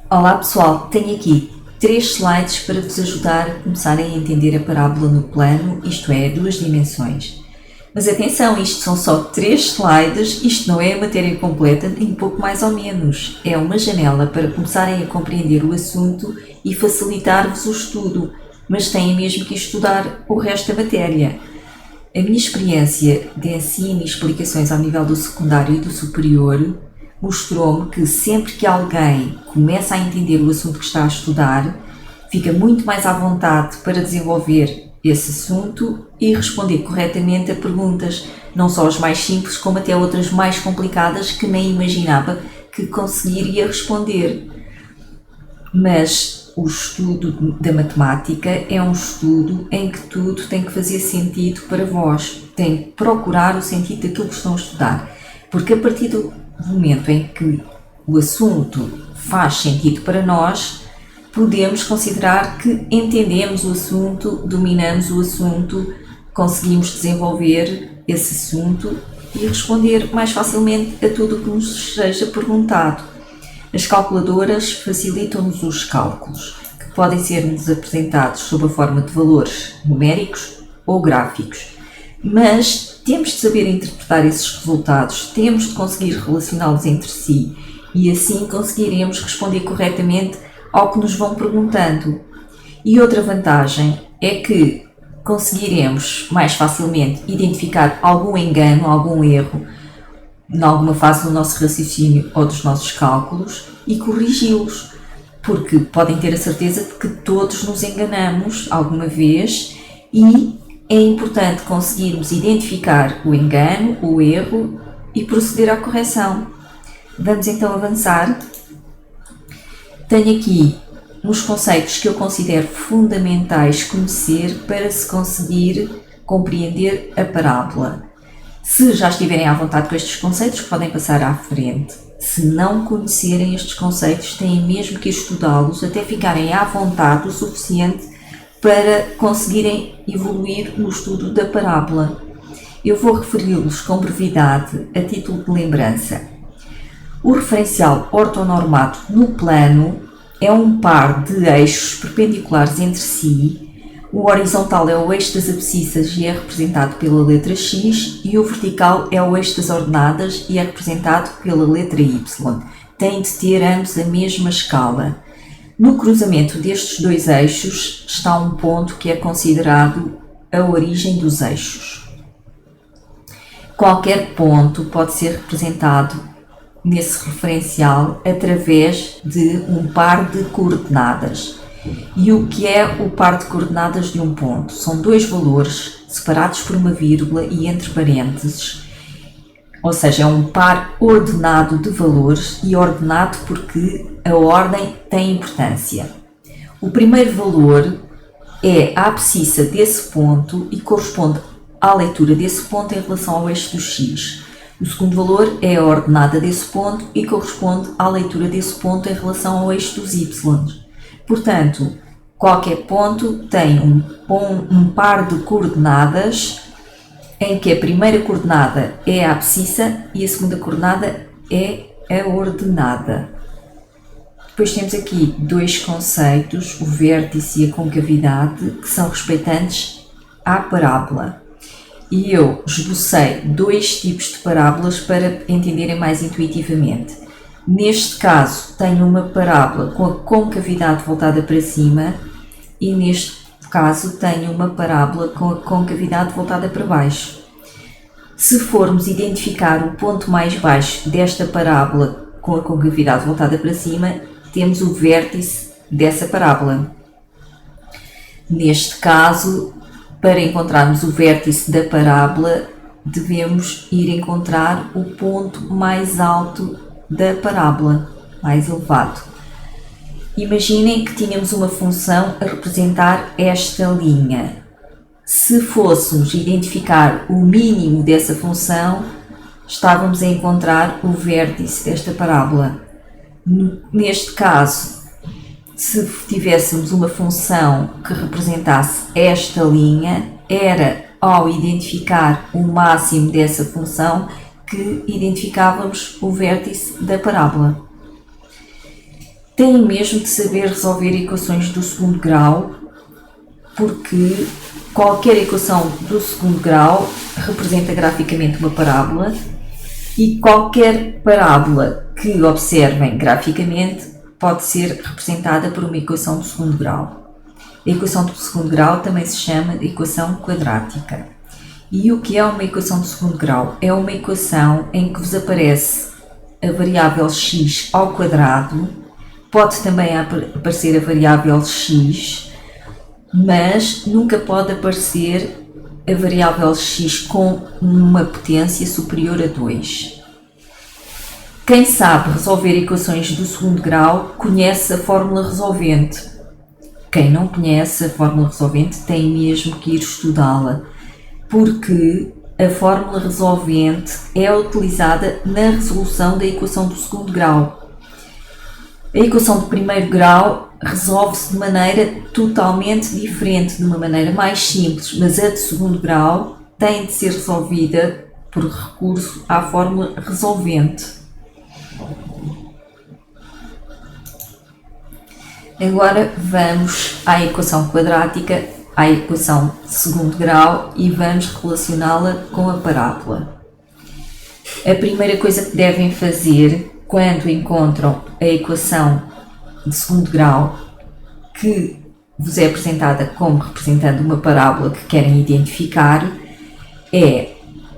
Olá pessoal, tenho aqui 3 slides para vos ajudar a começarem a entender a parábola no plano, isto é, 2 dimensões. Mas atenção, isto são só 3 slides, isto não é a matéria completa, nem pouco mais ou menos. É uma janela para começarem a compreender o assunto e facilitar-vos o estudo, mas têm mesmo que estudar o resto da matéria. A minha experiência de ensino e explicações ao nível do secundário e do superior mostrou-me que sempre que alguém começa a entender o assunto que está a estudar, fica muito mais à vontade para desenvolver esse assunto e responder corretamente a perguntas, não só as mais simples, como até outras mais complicadas que nem imaginava que conseguiria responder. Mas o estudo da matemática é um estudo em que tudo tem que fazer sentido para vós, tem que procurar o sentido daquilo que estão a estudar, porque a partir do momento em que o assunto faz sentido para nós, podemos considerar que entendemos o assunto, dominamos o assunto, conseguimos desenvolver esse assunto e responder mais facilmente a tudo o que nos seja perguntado. As calculadoras facilitam-nos os cálculos, que podem ser-nos apresentados sob a forma de valores numéricos ou gráficos, mas temos de saber interpretar esses resultados, temos de conseguir relacioná-los entre si e assim conseguiremos responder corretamente ao que nos vão perguntando. E outra vantagem é que conseguiremos mais facilmente identificar algum engano, algum erro em alguma fase do nosso raciocínio ou dos nossos cálculos e corrigi-los, porque podem ter a certeza de que todos nos enganamos alguma vez e é importante conseguirmos identificar o engano, o erro e proceder à correção. Vamos então avançar. Tenho aqui uns conceitos que eu considero fundamentais conhecer para se conseguir compreender a parábola. Se já estiverem à vontade com estes conceitos, podem passar à frente. Se não conhecerem estes conceitos, têm mesmo que estudá-los até ficarem à vontade o suficiente para conseguirem evoluir no estudo da parábola. Eu vou referi-los com brevidade a título de lembrança. O referencial ortonormado no plano é um par de eixos perpendiculares entre si. O horizontal é o eixo das abscissas e é representado pela letra X, e o vertical é o eixo das ordenadas e é representado pela letra Y. Tem de ter ambos a mesma escala. No cruzamento destes dois eixos está um ponto que é considerado a origem dos eixos. Qualquer ponto pode ser representado nesse referencial através de um par de coordenadas. E o que é o par de coordenadas de um ponto? São dois valores separados por uma vírgula e entre parênteses, ou seja, é um par ordenado de valores, e ordenado porque a ordem tem importância. O primeiro valor é a abscissa desse ponto e corresponde à leitura desse ponto em relação ao eixo do X. O segundo valor é a ordenada desse ponto e corresponde à leitura desse ponto em relação ao eixo dos Y. Portanto, qualquer ponto tem um par de coordenadas em que a primeira coordenada é a abscissa e a segunda coordenada é a ordenada. Depois temos aqui dois conceitos, o vértice e a concavidade, que são respeitantes à parábola. E eu esbocei 2 tipos de parábolas para entenderem mais intuitivamente. Neste caso, tenho uma parábola com a concavidade voltada para cima e neste caso tenho uma parábola com a concavidade voltada para baixo. Se formos identificar o ponto mais baixo desta parábola com a concavidade voltada para cima, temos o vértice dessa parábola. Neste caso, para encontrarmos o vértice da parábola, devemos ir encontrar o ponto mais alto da parábola, mais elevado. Imaginem que tínhamos uma função a representar esta linha. Se fôssemos identificar o mínimo dessa função, estávamos a encontrar o vértice desta parábola. Neste caso, se tivéssemos uma função que representasse esta linha, era ao identificar o máximo dessa função que identificávamos o vértice da parábola. têm mesmo de saber resolver equações do segundo grau, porque qualquer equação do segundo grau representa graficamente uma parábola e qualquer parábola que observem graficamente pode ser representada por uma equação do segundo grau. A equação do segundo grau também se chama de equação quadrática. E o que é uma equação do segundo grau? É uma equação em que vos aparece a variável x ao quadrado, pode também aparecer a variável x, mas nunca pode aparecer a variável x com uma potência superior a 2. Quem sabe resolver equações do segundo grau conhece a fórmula resolvente. Quem não conhece a fórmula resolvente tem mesmo que ir estudá-la, porque a fórmula resolvente é utilizada na resolução da equação do segundo grau. A equação do primeiro grau resolve-se de maneira totalmente diferente, de uma maneira mais simples, mas a de segundo grau tem de ser resolvida por recurso à fórmula resolvente. Agora vamos à equação quadrática, à equação de segundo grau e vamos relacioná-la com a parábola. A primeira coisa que devem fazer quando encontram a equação de segundo grau que vos é apresentada como representando uma parábola que querem identificar é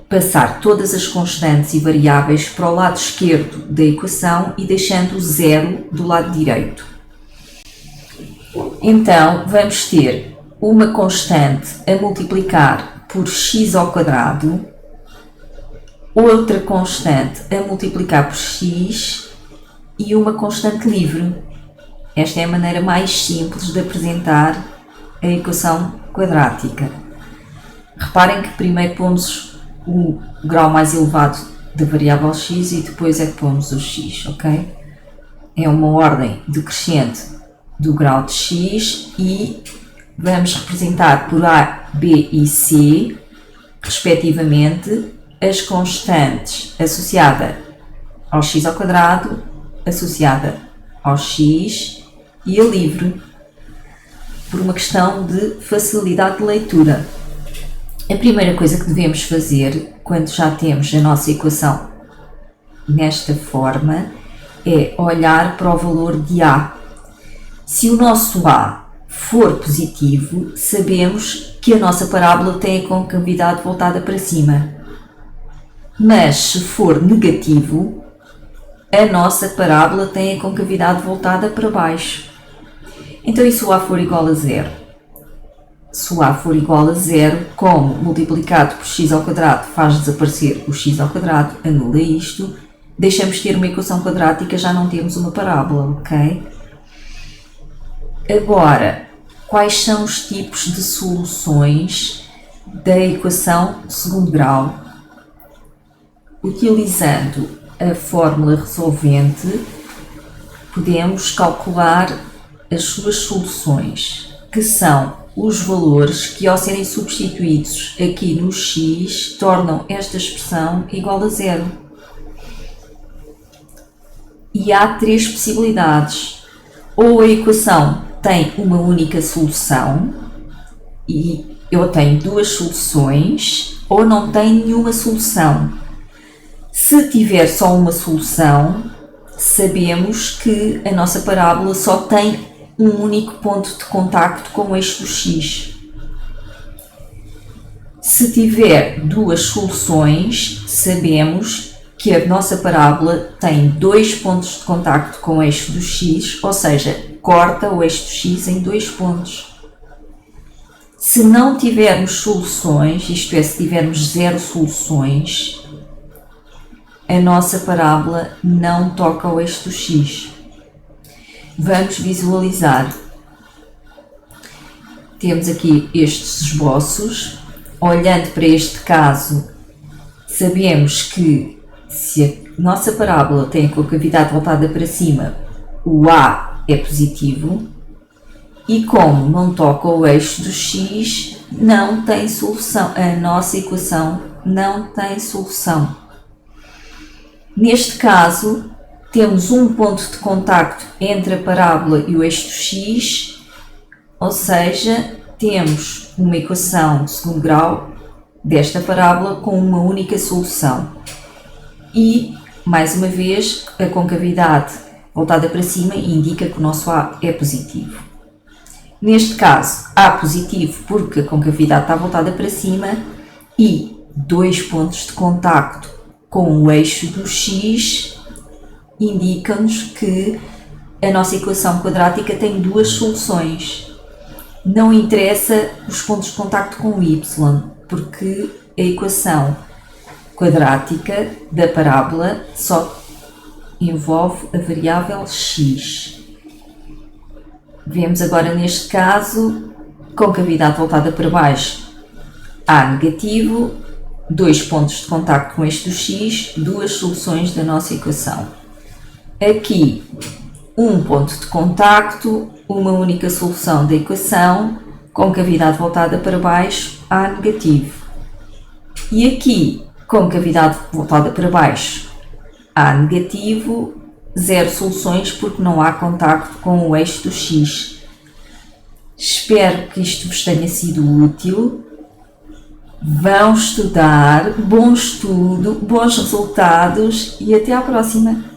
passar todas as constantes e variáveis para o lado esquerdo da equação e deixando o zero do lado direito. Então, vamos ter uma constante a multiplicar por x ao quadrado, outra constante a multiplicar por x e uma constante livre. Esta é a maneira mais simples de apresentar a equação quadrática. Reparem que primeiro pomos o grau mais elevado da variável x e depois é que pomos o x, ok? É uma ordem decrescente do grau de x e vamos representar por a, b e c, respectivamente, as constantes associadas ao x ao quadrado, associada ao x e a livre, por uma questão de facilidade de leitura. A primeira coisa que devemos fazer, quando já temos a nossa equação nesta forma, é olhar para o valor de a. Se o nosso a for positivo, sabemos que a nossa parábola tem a concavidade voltada para cima. Mas se for negativo, a nossa parábola tem a concavidade voltada para baixo. Então, e se o a for igual a zero? Se o a for igual a zero, como multiplicado por x ao quadrado faz desaparecer o x ao quadrado, anula isto, deixamos de ter uma equação quadrática, já não temos uma parábola, ok? Agora, quais são os tipos de soluções da equação de segundo grau? Utilizando a fórmula resolvente, podemos calcular as suas soluções, que são os valores que, ao serem substituídos aqui no x, tornam esta expressão igual a zero. E há três possibilidades. Ou a equação tem uma única solução, e eu tenho duas soluções, ou não tem nenhuma solução. Se tiver só uma solução, sabemos que a nossa parábola só tem um único ponto de contacto com o eixo do x. Se tiver duas soluções, sabemos que a nossa parábola tem dois pontos de contacto com o eixo do x, ou seja, corta o eixo do x em dois pontos. Se não tivermos soluções, isto é, se tivermos zero soluções, a nossa parábola não toca o eixo do x. Vamos visualizar. Temos aqui estes esboços. Olhando para este caso, sabemos que se a nossa parábola tem a concavidade voltada para cima, o a é positivo, e como não toca o eixo do x, não tem solução. A nossa equação não tem solução. Neste caso, temos um ponto de contacto entre a parábola e o eixo do x, ou seja, temos uma equação de segundo grau desta parábola com uma única solução. E, mais uma vez, a concavidade voltada para cima indica que o nosso A é positivo. Neste caso, A positivo porque a concavidade está voltada para cima e dois pontos de contacto com o eixo do x indicam-nos que a nossa equação quadrática tem duas soluções. Não interessa os pontos de contacto com o y, porque a equação quadrática da parábola só envolve a variável x. Vemos agora neste caso, concavidade voltada para baixo, A negativo, dois pontos de contacto com o eixo do x, duas soluções da nossa equação. Aqui, um ponto de contacto, uma única solução da equação, concavidade voltada para baixo, A negativo. E aqui, concavidade voltada para baixo, A negativo, zero soluções porque não há contacto com o eixo do x. Espero que isto vos tenha sido útil. Vão estudar, bom estudo, bons resultados e até à próxima!